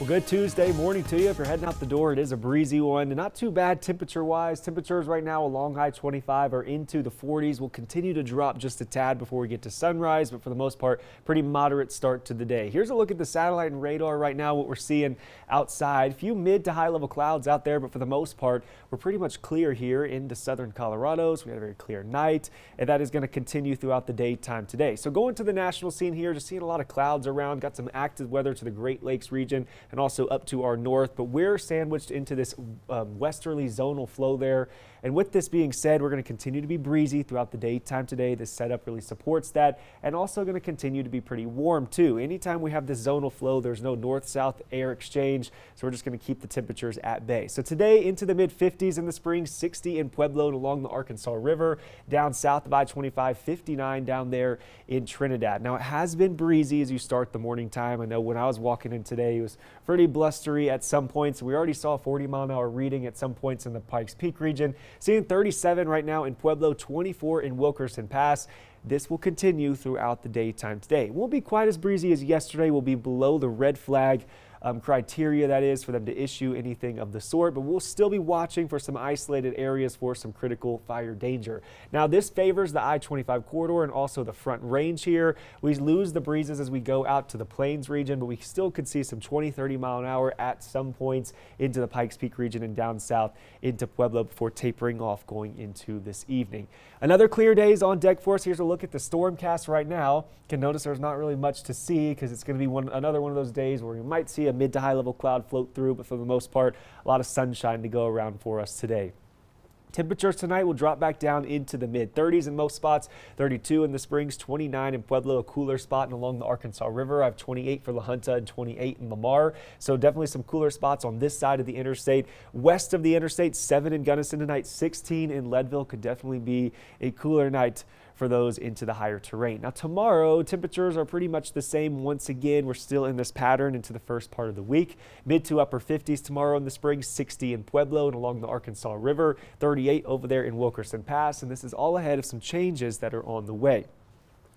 Well, good Tuesday morning to you. If you're heading out the door, it is a breezy one. Not too bad temperature-wise. Temperatures right now along high 25 are into the 40s. We'll continue to drop just a tad before we get to sunrise, but for the most part, pretty moderate start to the day. Here's a look at the satellite and radar right now, what we're seeing outside. A few mid to high level clouds out there, but for the most part, we're pretty much clear here into southern Colorado. So we had a very clear night, and that is going to continue throughout the daytime today. So going to the national scene here, just seeing a lot of clouds around, got some active weather to the Great Lakes region and also up to our north, but we're sandwiched into this westerly zonal flow there. And with this being said, we're going to continue to be breezy throughout the daytime today. This setup really supports that, and also going to continue to be pretty warm too. Anytime we have this zonal flow, there's no north-south air exchange, so we're just going to keep the temperatures at bay. So today into the mid-50s in the spring, 60 in Pueblo and along the Arkansas River, down south of I-25, 59 down there in Trinidad. Now it has been breezy as you start the morning time. I know when I was walking in today, it was pretty blustery at some points. We already saw a 40-mile-an-hour reading at some points in the Pikes Peak region. Seeing 37 right now in Pueblo, 24 in Wilkerson Pass. This will continue throughout the daytime today. It won't be quite as breezy as yesterday. We'll be below the red flag criteria, that is, for them to issue anything of the sort, but we'll still be watching for some isolated areas for some critical fire danger. Now this favors the I-25 corridor and also the front range here. We lose the breezes as we go out to the plains region, but we still could see some 20-30 mile an hour at some points into the Pikes Peak region and down south into Pueblo before tapering off going into this evening. Another clear day is on deck for us. Here's a look at the stormcast right now. You can notice there's not really much to see because it's going to be another one of those days where we might see a mid to high level cloud float through, but for the most part, a lot of sunshine to go around for us today. Temperatures tonight will drop back down into the mid-30s in most spots, 32 in the Springs, 29 in Pueblo, a cooler spot, and along the Arkansas River. I have 28 for La Junta and 28 in Lamar. So definitely some cooler spots on this side of the interstate. West of the interstate, 7 in Gunnison tonight, 16 in Leadville. Could definitely be a cooler night for those into the higher terrain. Now tomorrow, temperatures are pretty much the same. Once again, we're still in this pattern into the first part of the week. Mid to upper 50s tomorrow in the Springs, 60 in Pueblo and along the Arkansas River, 38 over there in Wilkerson Pass, and this is all ahead of some changes that are on the way.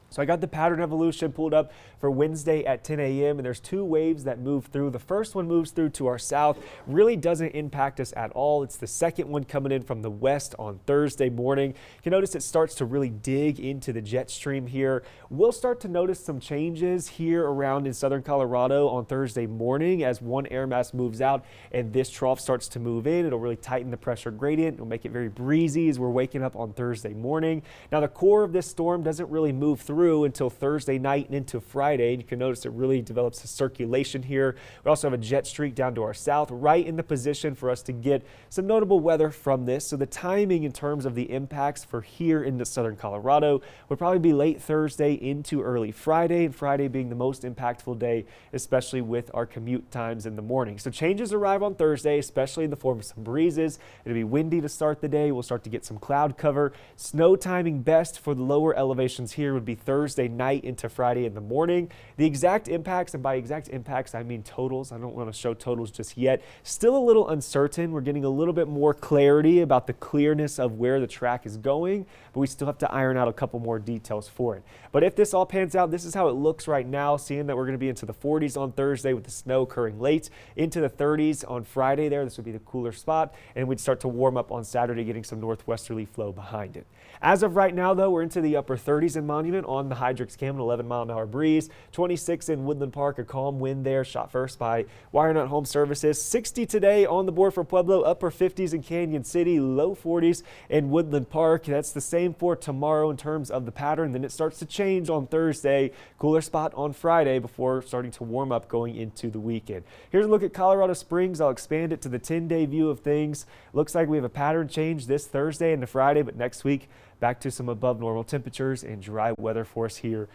So I got the pattern evolution pulled up for Wednesday at 10 a.m. and there's two waves that move through. The first one moves through to our south, really doesn't impact us at all. It's the second one coming in from the west on Thursday morning. You can notice it starts to really dig into the jet stream here. We'll start to notice some changes here around in southern Colorado on Thursday morning as one air mass moves out and this trough starts to move in. It'll really tighten the pressure gradient. It'll make it very breezy as we're waking up on Thursday morning. Now the core of this storm doesn't really move through until Thursday night and into Friday. And you can notice it really develops a circulation here. We also have a jet streak down to our south, right in the position for us to get some notable weather from this. So the timing in terms of the impacts for here into southern Colorado would probably be late Thursday into early Friday, and Friday being the most impactful day, especially with our commute times in the morning. So changes arrive on Thursday, especially in the form of some breezes. It'll be windy to start the day. We'll start to get some cloud cover. Snow timing best for the lower elevations here would be Thursday night into Friday in the morning. The exact impacts, and by exact impacts I mean totals, I don't want to show totals just yet, still a little uncertain. We're getting a little bit more clarity about the clearness of where the track is going, but we still have to iron out a couple more details for it. But if this all pans out, this is how it looks right now, seeing that we're going to be into the 40s on Thursday with the snow occurring late, into the 30s on Friday there. This would be the cooler spot, and we'd start to warm up on Saturday, getting some northwesterly flow behind it. As of right now, though, we're into the upper 30s in Monument on the Hydrix Cam, an 11-mile-an-hour breeze. 26 in Woodland Park, a calm wind there, shot first by Wirenut Home Services. 60 today on the board for Pueblo, upper 50s in Canyon City, low 40s in Woodland Park. That's the same for tomorrow in terms of the pattern. Then it starts to change on Thursday, cooler spot on Friday before starting to warm up going into the weekend. Here's a look at Colorado Springs. I'll expand it to the 10-day view of things. Looks like we have a pattern change this Thursday into Friday, but next week back to some above normal temperatures and dry weather for us here